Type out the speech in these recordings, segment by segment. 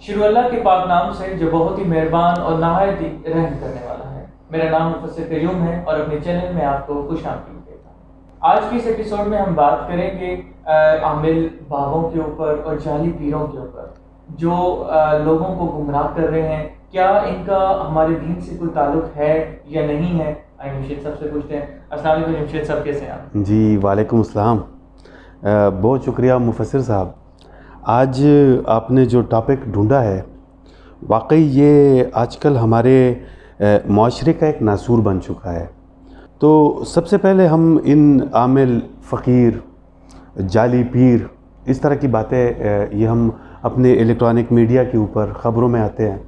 شروع اللہ کے پاک نام سے جو بہت ہی مہربان اور نہایت ہی رحم کرنے والا ہے۔ میرا نام مفسر قیوم ہے اور اپنے چینل میں آپ کو خوش آمدید کہتا ہوں۔ آج کی اس ایپیسوڈ میں ہم بات کریں گے عامل بابوں کے اوپر اور جعلی پیروں کے اوپر جو لوگوں کو گمراہ کر رہے ہیں۔ کیا ان کا ہمارے دین سے کوئی تعلق ہے یا نہیں ہے؟ آئیں جمشید صاحب سے پوچھتے ہیں۔ السلام علیکم جمشید صاحب، کیسے ہیں آپ؟ جی وعلیکم السلام، بہت شکریہ مفسر صاحب۔ آج آپ نے جو ٹاپک ڈھونڈا ہے واقعی یہ آج کل ہمارے معاشرے کا ایک ناسور بن چکا ہے۔ تو سب سے پہلے ہم ان عامل، فقیر، جعلی پیر، اس طرح کی باتیں یہ ہم اپنے الیکٹرانک میڈیا کے اوپر خبروں میں آتے ہیں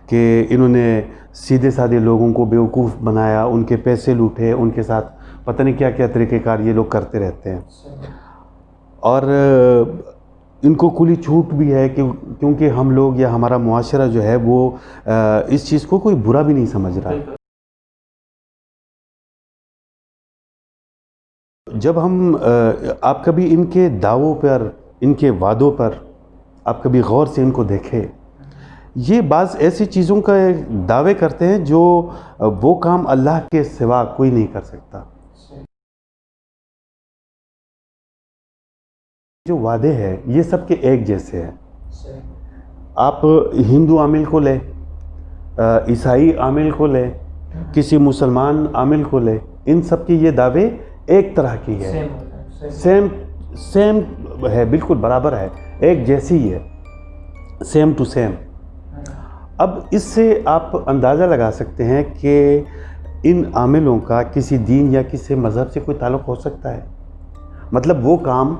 کہ انہوں نے سیدھے سادے لوگوں کو بیوقوف بنایا، ان کے پیسے لوٹے، ان کے ساتھ پتہ نہیں کیا کیا طریقہ کار یہ لوگ کرتے رہتے ہیں۔ اور ان کو کھلی چھوٹ بھی ہے کہ کیونکہ ہم لوگ یا ہمارا معاشرہ جو ہے وہ اس چیز کو کوئی برا بھی نہیں سمجھ رہا۔ جب ہم آپ کبھی ان کے دعووں پر، ان کے وعدوں پر آپ کبھی غور سے ان کو دیکھیں، یہ بعض ایسی چیزوں کا دعوے کرتے ہیں جو وہ کام اللہ کے سوا کوئی نہیں کر سکتا۔ جو وعدے ہیں یہ سب کے ایک جیسے ہیں۔ آپ ہندو عامل کو لیں، عیسائی عامل کو لیں، کسی مسلمان عامل کو لیں، ان سب کے یہ دعوے ایک طرح کی ہے، سیم ہے، بالکل برابر ہے، ایک جیسی ہی ہے، سیم ٹو سیم۔ اب اس سے آپ اندازہ لگا سکتے ہیں کہ ان عاملوں کا کسی دین یا کسی مذہب سے کوئی تعلق ہو سکتا ہے؟ مطلب وہ کام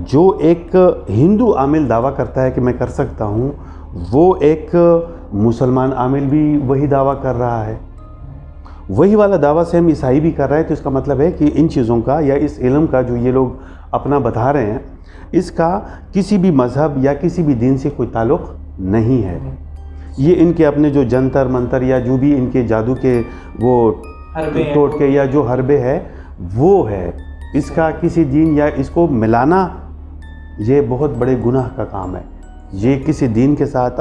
جو ایک ہندو عامل دعویٰ کرتا ہے کہ میں کر سکتا ہوں، وہ ایک مسلمان عامل بھی وہی دعویٰ کر رہا ہے، وہی والا دعویٰ سیم عیسائی بھی کر رہا ہے۔ تو اس کا مطلب ہے کہ ان چیزوں کا یا اس علم کا جو یہ لوگ اپنا بتا رہے ہیں، اس کا کسی بھی مذہب یا کسی بھی دین سے کوئی تعلق نہیں ہے۔ یہ ان کے اپنے جو جنتر منتر یا جو بھی ان کے جادو کے وہ ٹوٹکے یا جو حربے ہے وہ ہے، اس کا کسی دین یا اس کو ملانا یہ بہت بڑے گناہ کا کام ہے۔ یہ کسی دین کے ساتھ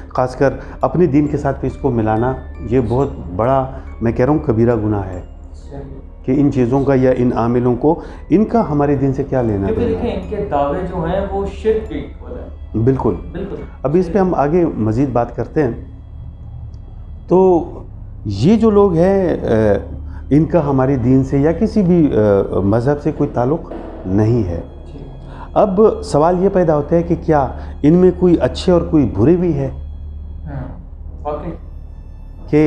خاص کر اپنے دین کے ساتھ اس کو ملانا یہ بہت بڑا، میں کہہ رہا ہوں، کبیرہ گناہ ہے کہ ان چیزوں کا یا ان عاملوں کو ان کا ہمارے دین سے کیا لینا دینا۔ دیکھیں ان کے دعوے جو ہیں وہ شرک کے ہے۔ بالکل۔ ابھی اس پہ ہم آگے مزید بات کرتے ہیں۔ تو یہ جو لوگ ہیں ان کا ہمارے دین سے یا کسی بھی مذہب سے کوئی تعلق نہیں ہے۔ اب سوال یہ پیدا ہوتا ہے کہ کیا ان میں کوئی اچھے اور کوئی برے بھی ہے؟ کہ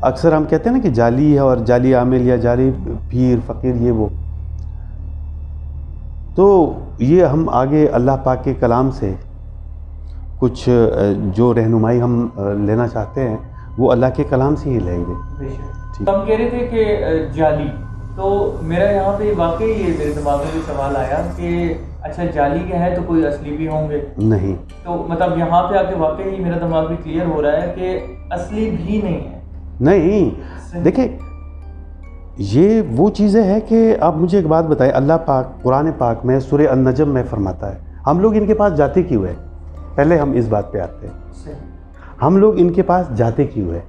اکثر ہم کہتے ہیں نا کہ جعلی ہے اور جعلی عامل یا جعلی پیر، فقیر، یہ وہ۔ تو یہ ہم آگے اللہ پاک کے کلام سے کچھ جو رہنمائی ہم لینا چاہتے ہیں وہ اللہ کے کلام سے ہی لیں گے۔ ہم کہہ رہے تھے کہ جعلی، تو میرا یہاں پہ واقعی یہ میرے دماغ میں بھی سوال آیا کہ اچھا جعلی کیا ہے تو کوئی اصلی بھی ہوں گے؟ نہیں۔ تو مطلب یہاں پہ آ کے واقعی میرا دماغ بھی کلیئر ہو رہا ہے کہ اصلی بھی نہیں ہے۔ نہیں، دیکھیں یہ وہ چیزیں ہیں کہ آپ مجھے ایک بات بتائیں، اللہ پاک قرآن پاک میں سورہ النجم میں فرماتا ہے ہم لوگ ان کے پاس جاتے کیوں ہیں؟ پہلے ہم اس بات پہ آتے ہیں، ہم لوگ ان کے پاس جاتے کیوں ہیں؟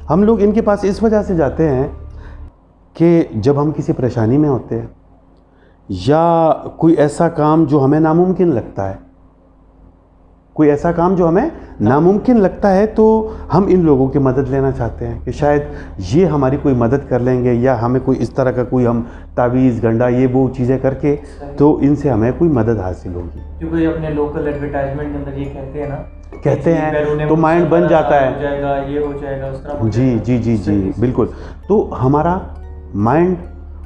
ہم لوگ ان کے پاس اس وجہ سے جاتے ہیں کہ جب ہم کسی پریشانی میں ہوتے ہیں یا کوئی ایسا کام جو ہمیں ناممکن لگتا ہے، کوئی ایسا کام جو ہمیں ناممکن لگتا ہے، تو ہم ان لوگوں کی مدد لینا چاہتے ہیں کہ شاید یہ ہماری کوئی مدد کر لیں گے یا ہمیں کوئی اس طرح کا کوئی ہم تعویذ گنڈا یہ وہ چیزیں کر کے تو ان سے ہمیں کوئی مدد حاصل ہوگی۔ کیونکہ یہ اپنے لوکل ایڈورٹائزمنٹ کے اندر یہ کہتے ہیں نا، کہتے ہیں تو مائنڈ بن جاتا ہے، یہ ہو جائے گا، اس طرح۔ جی جی جی جی بالکل۔ تو ہمارا مائنڈ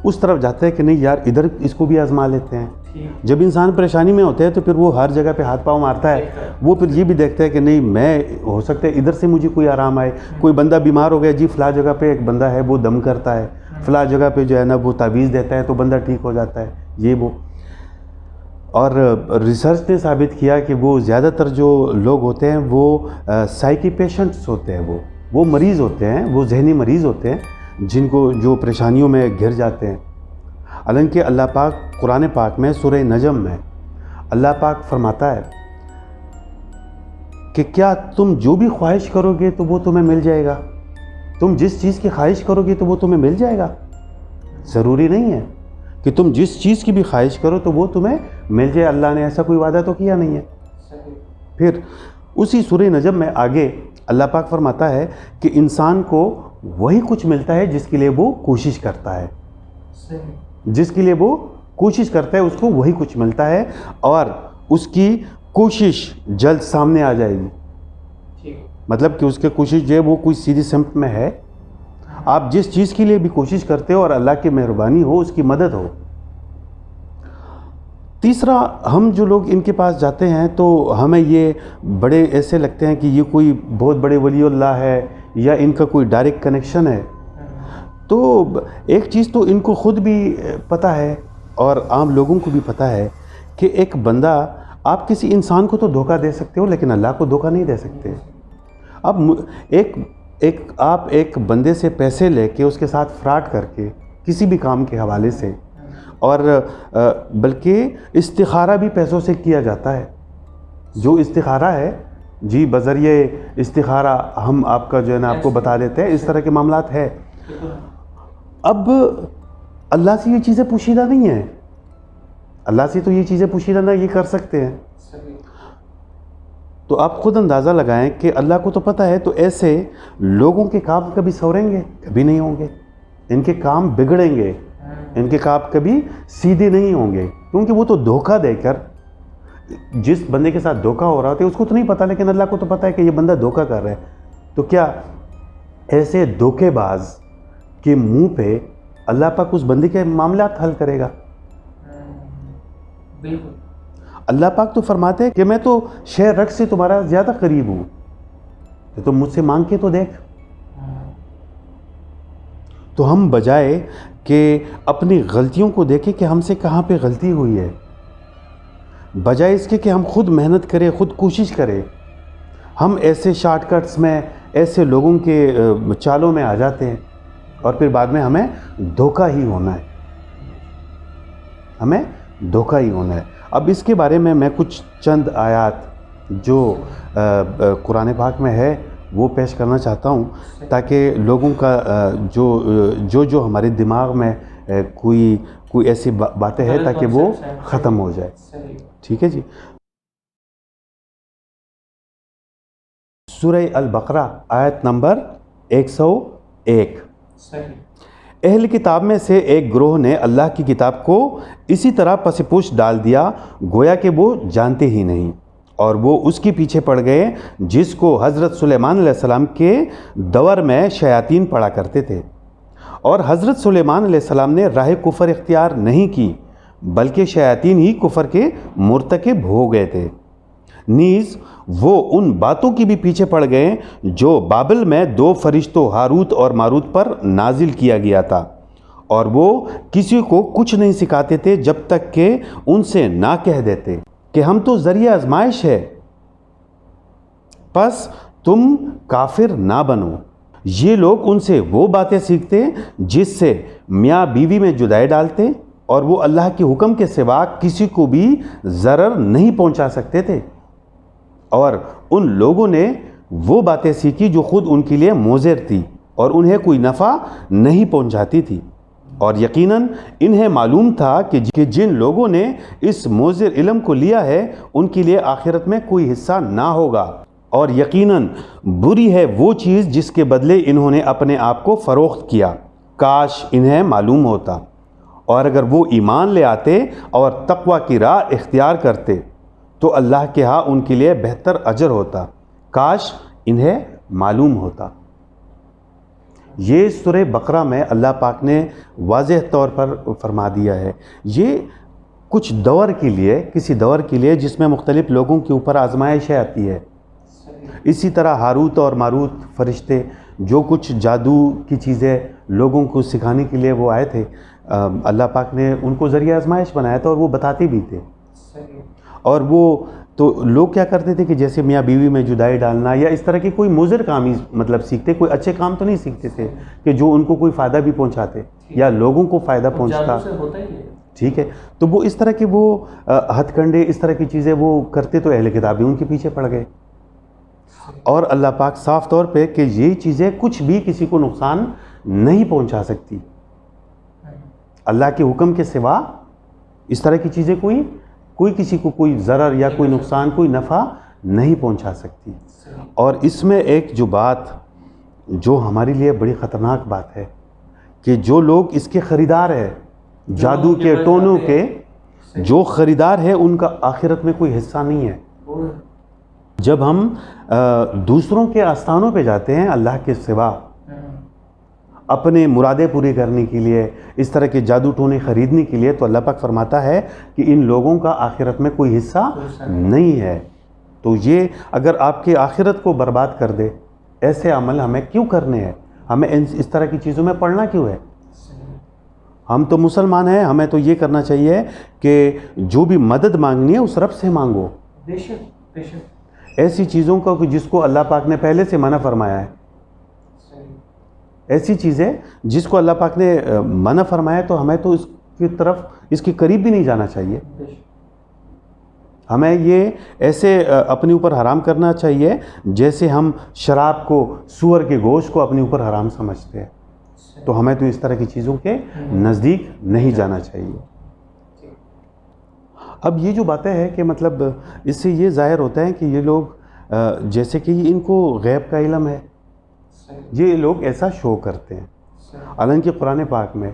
اس طرف جاتا ہے کہ نہیں یار ادھر اس کو بھی آزما لیتے ہیں۔ جب انسان پریشانی میں ہوتا ہے تو پھر وہ ہر جگہ پہ ہاتھ پاؤں مارتا ہے، وہ پھر یہ بھی دیکھتا ہے کہ نہیں میں ہو سکتا ہے ادھر سے مجھے کوئی آرام آئے۔ کوئی بندہ بیمار ہو گیا، جی فلاں جگہ پہ ایک بندہ ہے وہ دم کرتا ہے، فلاں جگہ پہ جو ہے نا وہ تعویذ دیتا ہے تو بندہ ٹھیک ہو جاتا ہے، یہ وہ۔ اور ریسرچ نے ثابت کیا کہ وہ زیادہ تر جو لوگ ہوتے ہیں وہ سائیکی پیشنٹس ہوتے ہیں، وہ مریض ہوتے ہیں، وہ ذہنی مریض ہوتے ہیں جن کو جو پریشانیوں میں گھر جاتے ہیں۔ حالانکہ اللہ پاک قرآن پاک میں سورہ نجم میں اللہ پاک فرماتا ہے کہ کیا تم جو بھی خواہش کرو گے تو وہ تمہیں مل جائے گا؟ تم جس چیز کی خواہش کرو گے تو وہ تمہیں مل جائے گا؟ ضروری نہیں ہے کہ تم جس چیز کی بھی خواہش کرو تو وہ تمہیں مل جائے. اللہ نے ایسا کوئی وعدہ تو کیا نہیں ہے. پھر اسی سورہ نجم میں آگے اللہ پاک فرماتا ہے کہ انسان کو وہی کچھ ملتا ہے جس کے لیے وہ کوشش کرتا ہے. جس کے لیے وہ کوشش کرتا ہے اس کو وہی کچھ ملتا ہے، اور اس کی کوشش جلد سامنے آ جائے گی. مطلب کہ اس کی کوشش جو ہے وہ کوئی سیدھی سمت میں ہے. آپ جس چیز کے لیے بھی کوشش کرتے ہو اور اللہ کی مہربانی ہو، اس کی مدد ہو. تیسرا، ہم جو لوگ ان کے پاس جاتے ہیں تو ہمیں یہ بڑے ایسے لگتے ہیں کہ یہ کوئی بہت بڑے ولی اللہ ہے یا ان کا کوئی ڈائریکٹ کنیکشن ہے. تو ایک چیز تو ان کو خود بھی پتہ ہے اور عام لوگوں کو بھی پتہ ہے کہ ایک بندہ، آپ کسی انسان کو تو دھوکہ دے سکتے ہو لیکن اللہ کو دھوکہ نہیں دے سکتے. اب آپ ایک بندے سے پیسے لے کے اس کے ساتھ فراڈ کر کے کسی بھی کام کے حوالے سے، اور بلکہ استخارہ بھی پیسوں سے کیا جاتا ہے. جو استخارہ ہے جی، بذریعہ استخارہ ہم آپ کا جو ہے نا آپ کو بتا دیتے ہیں، اس طرح کے معاملات ہے. اب اللہ سے یہ چیزیں پوشیدہ نہیں ہیں. اللہ سے تو یہ چیزیں پوشیدہ نہ یہ کر سکتے ہیں. تو آپ خود اندازہ لگائیں کہ اللہ کو تو پتہ ہے، تو ایسے لوگوں کے کام کبھی سوریں گے؟ کبھی نہیں ہوں گے. ان کے کام بگڑیں گے، ان کے کام کبھی سیدھے نہیں ہوں گے، کیونکہ وہ تو دھوکہ دے کر، جس بندے کے ساتھ دھوکہ ہو رہا ہوتا ہے اس کو تو نہیں پتہ، لیکن اللہ کو تو پتہ ہے کہ یہ بندہ دھوکہ کر رہا ہے. تو کیا ایسے دھوکے باز کے منہ پہ اللہ پاک اس بندے کے معاملات حل کرے گا؟ بالکل. اللہ پاک تو فرماتے ہیں کہ میں تو شہ رگ سے تمہارا زیادہ قریب ہوں، تو تم مجھ سے مانگ کے تو دیکھ. تو ہم بجائے کہ اپنی غلطیوں کو دیکھیں کہ ہم سے کہاں پہ غلطی ہوئی ہے، بجائے اس کے کہ ہم خود محنت کریں، خود کوشش کریں، ہم ایسے شارٹ کٹس میں، ایسے لوگوں کے چالوں میں آ جاتے ہیں اور پھر بعد میں ہمیں دھوکہ ہی ہونا ہے. ہمیں دھوکہ ہی ہونا ہے. اب اس کے بارے میں کچھ چند آیات جو قرآن پاک میں ہے وہ پیش کرنا چاہتا ہوں، تاکہ لوگوں کا جو ہمارے دماغ میں کوئی ایسی باتیں ہیں تاکہ وہ ختم ہو جائے. ٹھیک ہے جی. سورہ البقرہ آیت نمبر 101. اہل کتاب میں سے ایک گروہ نے اللہ کی کتاب کو اسی طرح پس پوش ڈال دیا گویا کہ وہ جانتے ہی نہیں، اور وہ اس کے پیچھے پڑ گئے جس کو حضرت سلیمان علیہ السلام کے دور میں شیاطین پڑھا کرتے تھے. اور حضرت سلیمان علیہ السلام نے راہ کفر اختیار نہیں کی، بلکہ شیاطین ہی کفر کے مرتکب ہو گئے تھے. نیز وہ ان باتوں کی بھی پیچھے پڑ گئے جو بابل میں 2 فرشتوں ہاروت اور ماروت پر نازل کیا گیا تھا، اور وہ کسی کو کچھ نہیں سکھاتے تھے جب تک کہ ان سے نہ کہہ دیتے کہ ہم تو ذریعہ آزمائش ہے، پس تم کافر نہ بنو. یہ لوگ ان سے وہ باتیں سیکھتے جس سے میاں بیوی میں جدائی ڈالتے، اور وہ اللہ کے حکم کے سوا کسی کو بھی ضرر نہیں پہنچا سکتے تھے. اور ان لوگوں نے وہ باتیں سیکھی جو خود ان کے لیے مضر تھی اور انہیں کوئی نفع نہیں پہنچاتی تھی. اور یقیناً انہیں معلوم تھا کہ جن لوگوں نے اس مضر علم کو لیا ہے ان کے لیے آخرت میں کوئی حصہ نہ ہوگا، اور یقیناً بری ہے وہ چیز جس کے بدلے انہوں نے اپنے آپ کو فروخت کیا. کاش انہیں معلوم ہوتا، اور اگر وہ ایمان لے آتے اور تقوی کی راہ اختیار کرتے تو اللہ کے ہاں ان کے لیے بہتر اجر ہوتا. کاش انہیں معلوم ہوتا. یہ سورہ بقرہ میں اللہ پاک نے واضح طور پر فرما دیا ہے. یہ کچھ دور کے لیے، کسی دور کے لیے جس میں مختلف لوگوں کے اوپر آزمائشیں آتی ہے. اسی طرح ہاروت اور ماروت فرشتے جو کچھ جادو کی چیزیں لوگوں کو سکھانے کے لیے وہ آئے تھے، اللہ پاک نے ان کو ذریعہ آزمائش بنایا تھا، اور وہ بتاتے بھی تھے. اور وہ تو لوگ کیا کرتے تھے کہ جیسے میاں بیوی میں جدائی ڈالنا یا اس طرح کے کوئی مضر کام ہی مطلب سیکھتے، کوئی اچھے کام تو نہیں سیکھتے تھے کہ جو ان کو کوئی فائدہ بھی پہنچاتے یا لوگوں کو فائدہ پہنچتا. ٹھیک ہے. تو وہ اس طرح کے وہ ہتھ کنڈے، اس طرح کی چیزیں وہ کرتے، تو اہل کتاب بھی ان کے پیچھے پڑ گئے. اور اللہ پاک صاف طور پہ کہ یہ چیزیں کچھ بھی کسی کو نقصان نہیں پہنچا سکتی. اللہ کے حکم کے سوا اس طرح کی چیزیں کوئی کسی کو کوئی ضرر یا کوئی نقصان کوئی نفع نہیں پہنچا سکتی. اور اس میں ایک جو بات جو ہمارے لیے بڑی خطرناک بات ہے کہ جو لوگ اس کے خریدار ہیں، جادو کے ٹونوں کے جو خریدار ہے، ان کا آخرت میں کوئی حصہ نہیں ہے. جب ہم دوسروں کے آستانوں پہ جاتے ہیں اللہ کے سوا اپنے مرادیں پوری کرنے کے لیے، اس طرح کے جادو ٹونے خریدنے کے لیے، تو اللہ پاک فرماتا ہے کہ ان لوگوں کا آخرت میں کوئی حصہ نہیں ہے. تو یہ اگر آپ کی آخرت کو برباد کر دے، ایسے عمل ہمیں کیوں کرنے ہیں؟ ہمیں اس طرح کی چیزوں میں پڑھنا کیوں ہے؟ ہم تو مسلمان ہیں، ہمیں تو یہ کرنا چاہیے کہ جو بھی مدد مانگنی ہے اس رب سے مانگو. بے شک بے شک. ایسی چیزوں کا جس کو اللہ پاک نے پہلے سے منع فرمایا ہے، ایسی چیزیں جس کو اللہ پاک نے منع فرمایا ہے، تو ہمیں تو اس کی طرف اس کے قریب بھی نہیں جانا چاہیے. ہمیں یہ ایسے اپنے اوپر حرام کرنا چاہیے جیسے ہم شراب کو، سور کے گوشت کو اپنے اوپر حرام سمجھتے ہیں. تو ہمیں تو اس طرح کی چیزوں کے نزدیک نہیں جانا چاہیے. اب یہ جو باتیں ہیں کہ مطلب اس سے یہ ظاہر ہوتا ہے کہ یہ لوگ جیسے کہ ان کو غیب کا علم ہے، یہ لوگ ایسا شو کرتے ہیں. حالانکہ قرآن پاک میں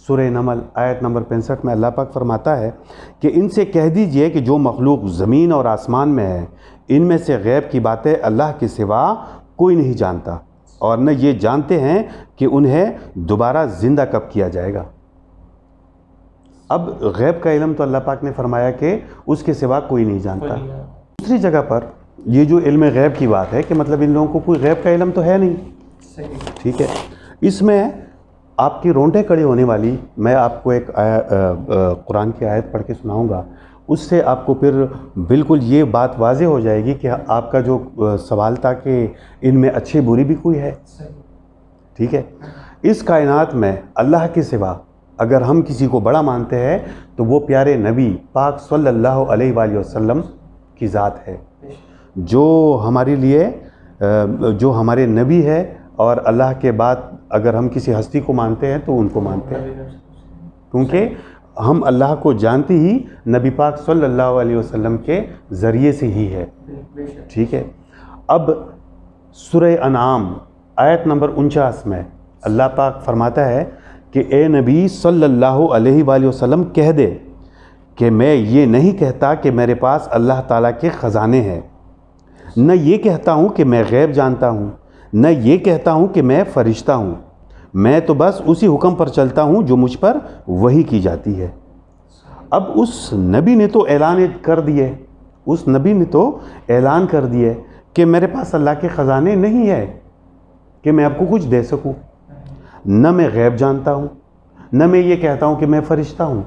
سورہ نمل آیت نمبر 65 میں اللہ پاک فرماتا ہے کہ ان سے کہہ دیجئے کہ جو مخلوق زمین اور آسمان میں ہے، ان میں سے غیب کی باتیں اللہ کے سوا کوئی نہیں جانتا، اور نہ یہ جانتے ہیں کہ انہیں دوبارہ زندہ کب کیا جائے گا. اب غیب کا علم تو اللہ پاک نے فرمایا کہ اس کے سوا کوئی نہیں جانتا. دوسری جگہ پر یہ جو علم غیب کی بات ہے کہ مطلب ان لوگوں کو کوئی غیب کا علم تو ہے نہیں. ٹھیک ہے، اس میں آپ کی رونٹیں کھڑی ہونے والی، میں آپ کو ایک قرآن کی آیت پڑھ کے سناؤں گا، اس سے آپ کو پھر بالکل یہ بات واضح ہو جائے گی کہ آپ کا جو سوال تھا کہ ان میں اچھی بری بھی کوئی ہے. ٹھیک ہے، اس کائنات میں اللہ کے سوا اگر ہم کسی کو بڑا مانتے ہیں تو وہ پیارے نبی پاک صلی اللہ علیہ وآلہ وسلم کی ذات ہے، جو ہمارے لیے جو ہمارے نبی ہے. اور اللہ کے بعد اگر ہم کسی ہستی کو مانتے ہیں تو ان کو مانتے ہیں، کیونکہ ہم اللہ کو جانتے ہی نبی پاک صلی اللہ علیہ وسلم کے ذریعے سے ہی ہے. ٹھیک ہے، اب سورہ انعام آیت نمبر 49 میں اللہ پاک فرماتا ہے کہ اے نبی صلی اللہ علیہ وآلہ وسلم کہہ دے کہ میں یہ نہیں کہتا کہ میرے پاس اللہ تعالیٰ کے خزانے ہیں، نہ یہ کہتا ہوں کہ میں غیب جانتا ہوں، نہ یہ کہتا ہوں کہ میں فرشتہ ہوں. میں تو بس اسی حکم پر چلتا ہوں جو مجھ پر وحی کی جاتی ہے. اب اس نبی نے تو اعلان کر دیے کہ میرے پاس اللہ کے خزانے نہیں ہے کہ میں آپ کو کچھ دے سکوں، نہ میں غیب جانتا ہوں، نہ میں یہ کہتا ہوں کہ میں فرشتہ ہوں.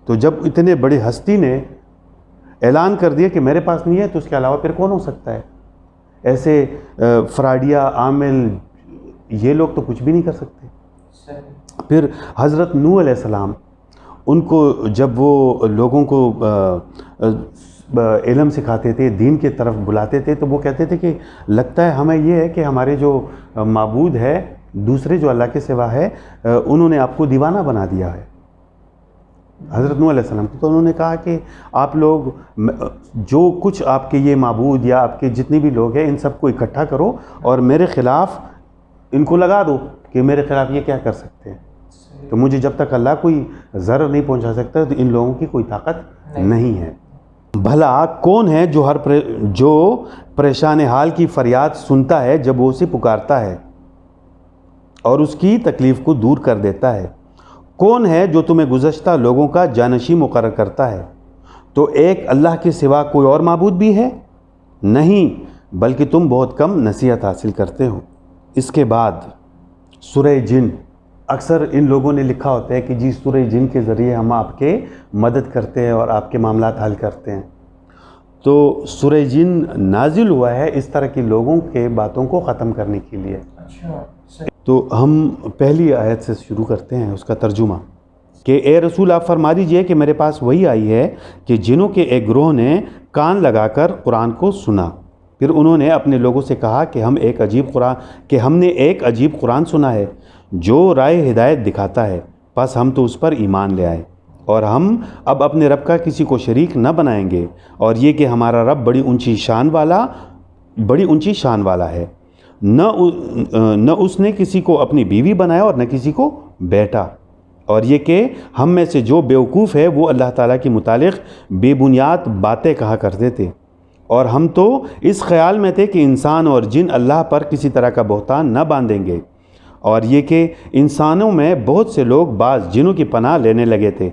تو جب اتنے بڑے ہستی نے اعلان کر دیا کہ میرے پاس نہیں ہے، تو اس کے علاوہ پھر کون ہو سکتا ہے؟ ایسے فراڈیا عامل یہ لوگ تو کچھ بھی نہیں کر سکتے. پھر حضرت نوح علیہ السلام، ان کو جب وہ لوگوں کو علم سکھاتے تھے، دین کی طرف بلاتے تھے، تو وہ کہتے تھے کہ لگتا ہے ہمیں یہ ہے کہ ہمارے جو معبود ہے دوسرے جو اللہ کے سوا ہے، انہوں نے آپ کو دیوانہ بنا دیا ہے. حضرت نوح علیہ السلام تو انہوں نے کہا کہ آپ لوگ جو کچھ آپ کے یہ معبود یا آپ کے جتنے بھی لوگ ہیں ان سب کو اکٹھا کرو اور میرے خلاف ان کو لگا دو کہ میرے خلاف یہ کیا کر سکتے ہیں. تو مجھے جب تک اللہ کوئی ضرر نہیں پہنچا سکتا تو ان لوگوں کی کوئی طاقت نہیں ہے. بھلا کون ہے جو پریشان حال کی فریاد سنتا ہے جب وہ اسے پکارتا ہے اور اس کی تکلیف کو دور کر دیتا ہے؟ کون ہے جو تمہیں گزشتہ لوگوں کا جانشین مقرر کرتا ہے؟ تو ایک اللہ کے سوا کوئی اور معبود بھی ہے؟ نہیں، بلکہ تم بہت کم نصیحت حاصل کرتے ہو. اس کے بعد سورہ جن، اکثر ان لوگوں نے لکھا ہوتا ہے کہ جی سورہ جن کے ذریعے ہم آپ کے مدد کرتے ہیں اور آپ کے معاملات حل کرتے ہیں. تو سورہ جن نازل ہوا ہے اس طرح کے لوگوں کے باتوں کو ختم کرنے کے لیے. تو ہم پہلی آیت سے شروع کرتے ہیں اس کا ترجمہ کہ اے رسول آپ فرما دیجئے کہ میرے پاس وہی آئی ہے کہ جنوں کے ایک گروہ نے کان لگا کر قرآن کو سنا، پھر انہوں نے اپنے لوگوں سے کہا کہ ہم نے ایک عجیب قرآن سنا ہے جو رائے ہدایت دکھاتا ہے، پس ہم تو اس پر ایمان لے آئے، اور ہم اب اپنے رب کا کسی کو شریک نہ بنائیں گے، اور یہ کہ ہمارا رب بڑی اونچی شان والا ہے، نہ اس نے کسی کو اپنی بیوی بنایا اور نہ کسی کو بیٹا، اور یہ کہ ہم میں سے جو بیوقوف ہے وہ اللہ تعالیٰ کے متعلق بے بنیاد باتیں کہا کرتے تھے، اور ہم تو اس خیال میں تھے کہ انسان اور جن اللہ پر کسی طرح کا بہتان نہ باندھیں گے، اور یہ کہ انسانوں میں بہت سے لوگ بعض جنوں کی پناہ لینے لگے تھے،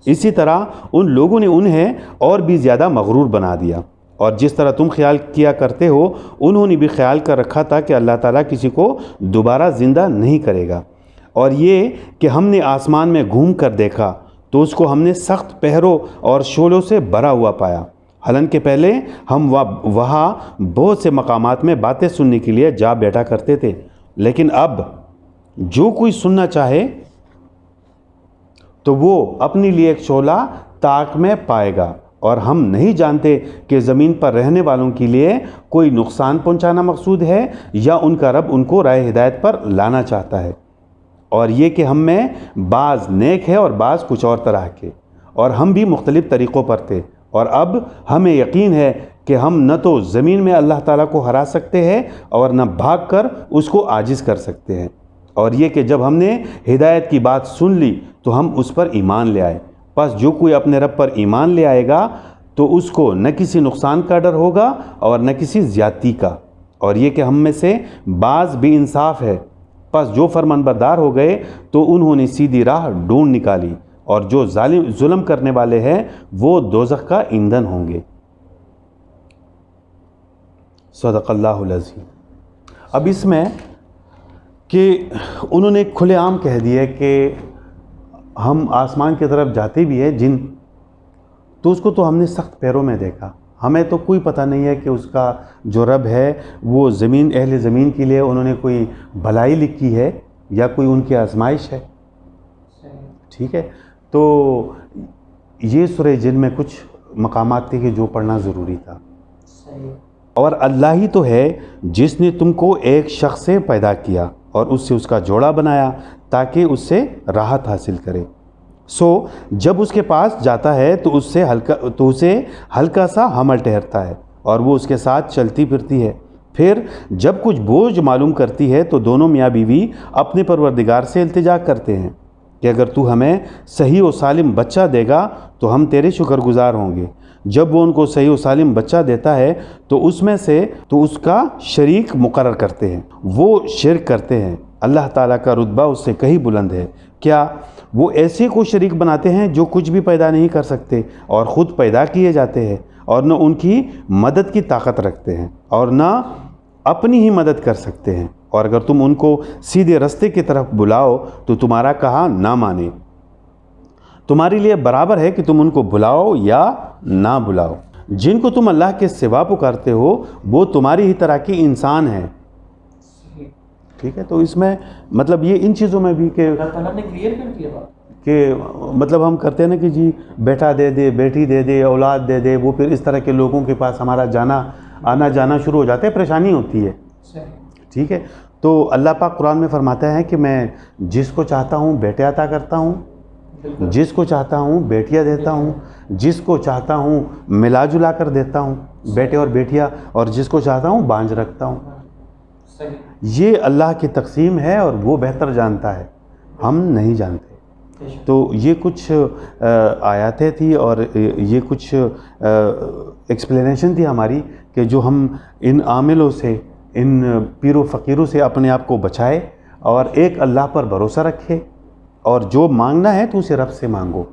اسی طرح ان لوگوں نے انہیں اور بھی زیادہ مغرور بنا دیا، اور جس طرح تم خیال کیا کرتے ہو انہوں نے بھی خیال کر رکھا تھا کہ اللہ تعالیٰ کسی کو دوبارہ زندہ نہیں کرے گا، اور یہ کہ ہم نے آسمان میں گھوم کر دیکھا تو اس کو ہم نے سخت پہروں اور شعلوں سے بھرا ہوا پایا، حالانکہ پہلے ہم وہاں بہت سے مقامات میں باتیں سننے کے لیے جا بیٹھا کرتے تھے، لیکن اب جو کوئی سننا چاہے تو وہ اپنے لیے ایک شعلہ طاق میں پائے گا، اور ہم نہیں جانتے کہ زمین پر رہنے والوں کے لیے کوئی نقصان پہنچانا مقصود ہے یا ان کا رب ان کو رائے ہدایت پر لانا چاہتا ہے، اور یہ کہ ہم میں بعض نیک ہے اور بعض کچھ اور طرح کے، اور ہم بھی مختلف طریقوں پر تھے، اور اب ہمیں یقین ہے کہ ہم نہ تو زمین میں اللہ تعالیٰ کو ہرا سکتے ہیں اور نہ بھاگ کر اس کو عاجز کر سکتے ہیں، اور یہ کہ جب ہم نے ہدایت کی بات سن لی تو ہم اس پر ایمان لے آئے، پس جو کوئی اپنے رب پر ایمان لے آئے گا تو اس کو نہ کسی نقصان کا ڈر ہوگا اور نہ کسی زیادتی کا، اور یہ کہ ہم میں سے بعض بھی انصاف ہے، پس جو فرمان بردار ہو گئے تو انہوں نے سیدھی راہ ڈھونڈ نکالی، اور جو ظلم کرنے والے ہیں وہ دوزخ کا ایندھن ہوں گے۔ صدق اللہ العظیم۔ اب اس میں کہ انہوں نے کھلے عام کہہ دیا کہ ہم آسمان کی طرف جاتے بھی ہیں جن، تو اس کو تو ہم نے سخت پیروں میں دیکھا، ہمیں تو کوئی پتہ نہیں ہے کہ اس کا جو رب ہے وہ اہل زمین کے لیے انہوں نے کوئی بھلائی لکھی ہے یا کوئی ان کی آزمائش ہے، ٹھیک ہے۔ تو یہ سورہ جن میں کچھ مقامات تھے کہ جو پڑھنا ضروری تھا، اور اللہ ہی تو ہے جس نے تم کو ایک شخص سے پیدا کیا اور اس سے اس کا جوڑا بنایا تاکہ اس سے راحت حاصل کرے، سو جب اس کے پاس جاتا ہے تو اسے ہلکا سا حمل ٹھہرتا ہے اور وہ اس کے ساتھ چلتی پھرتی ہے، پھر جب کچھ بوجھ معلوم کرتی ہے تو دونوں میاں بیوی اپنے پروردگار سے التجا کرتے ہیں کہ اگر تو ہمیں صحیح و سالم بچہ دے گا تو ہم تیرے شکر گزار ہوں گے۔ جب وہ ان کو صحیح و سالم بچہ دیتا ہے تو اس کا شریک مقرر کرتے ہیں، وہ شرک کرتے ہیں، اللہ تعالیٰ کا رتبہ اس سے کہیں بلند ہے، کیا وہ ایسے کو شریک بناتے ہیں جو کچھ بھی پیدا نہیں کر سکتے اور خود پیدا کیے جاتے ہیں، اور نہ ان کی مدد کی طاقت رکھتے ہیں اور نہ اپنی ہی مدد کر سکتے ہیں، اور اگر تم ان کو سیدھے رستے کی طرف بلاؤ تو تمہارا کہا نہ مانے، تمہارے لیے برابر ہے کہ تم ان کو بلاؤ یا نہ بلاؤ، جن کو تم اللہ کے سوا پکارتے ہو وہ تمہاری ہی طرح کی انسان ہیں، ٹھیک ہے۔ تو اس میں مطلب یہ ان چیزوں میں بھی کہ اللہ تعالیٰ نے کلیئر کر دیا بات، کہ مطلب ہم کرتے ہیں نا کہ جی بیٹا دے دے، بیٹی دے دے، اولاد دے دے، وہ پھر اس طرح کے لوگوں کے پاس ہمارا آنا جانا شروع ہو جاتا ہے، پریشانی ہوتی ہے، ٹھیک ہے۔ تو اللہ پاک قرآن میں فرماتا ہے کہ میں جس کو چاہتا ہوں بیٹے عطا کرتا ہوں، جس کو چاہتا ہوں بیٹیاں دیتا ہوں، جس کو چاہتا ہوں ملا جلا کر دیتا ہوں بیٹے اور بیٹیاں، اور جس کو چاہتا ہوں بانجھ رکھتا ہوں۔ یہ اللہ کی تقسیم ہے اور وہ بہتر جانتا ہے، ہم نہیں جانتے۔ تو یہ کچھ آیاتیں تھی اور یہ کچھ ایکسپلینیشن تھی ہماری کہ جو ہم ان عاملوں سے، ان پیر و فقیروں سے اپنے آپ کو بچائے اور ایک اللہ پر بھروسہ رکھے، اور جو مانگنا ہے تو اسے رب سے مانگو،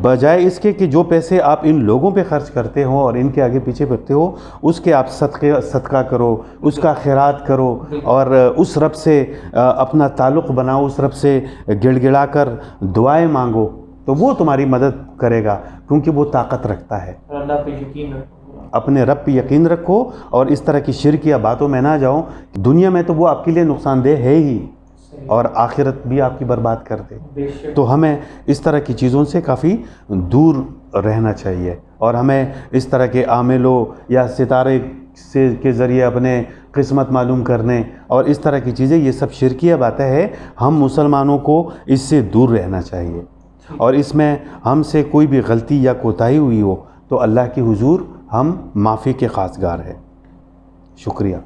بجائے اس کے کہ جو پیسے آپ ان لوگوں پہ خرچ کرتے ہو اور ان کے آگے پیچھے پھرتے ہو اس کے آپ صدقہ کرو، اس کا خیرات کرو، اور اس رب سے اپنا تعلق بناؤ، اس رب سے گڑ گڑا کر دعائیں مانگو، تو وہ تمہاری مدد کرے گا کیونکہ وہ طاقت رکھتا ہے۔ اللہ پہ یقین رکھو، اپنے رب پہ یقین رکھو اور اس طرح کی شرکیہ باتوں میں نہ جاؤ، دنیا میں تو وہ آپ کے لیے نقصان دہ ہے ہی اور آخرت بھی آپ کی برباد کر دے، تو ہمیں اس طرح کی چیزوں سے کافی دور رہنا چاہیے، اور ہمیں اس طرح کے عاملوں یا ستارے کے ذریعے اپنے قسمت معلوم کرنے اور اس طرح کی چیزیں، یہ سب شرکیہ باتیں ہیں. ہم مسلمانوں کو اس سے دور رہنا چاہیے، اور اس میں ہم سے کوئی بھی غلطی یا کوتاہی ہوئی ہو تو اللہ کے حضور ہم معافی کے خواستگار ہیں. شکریہ.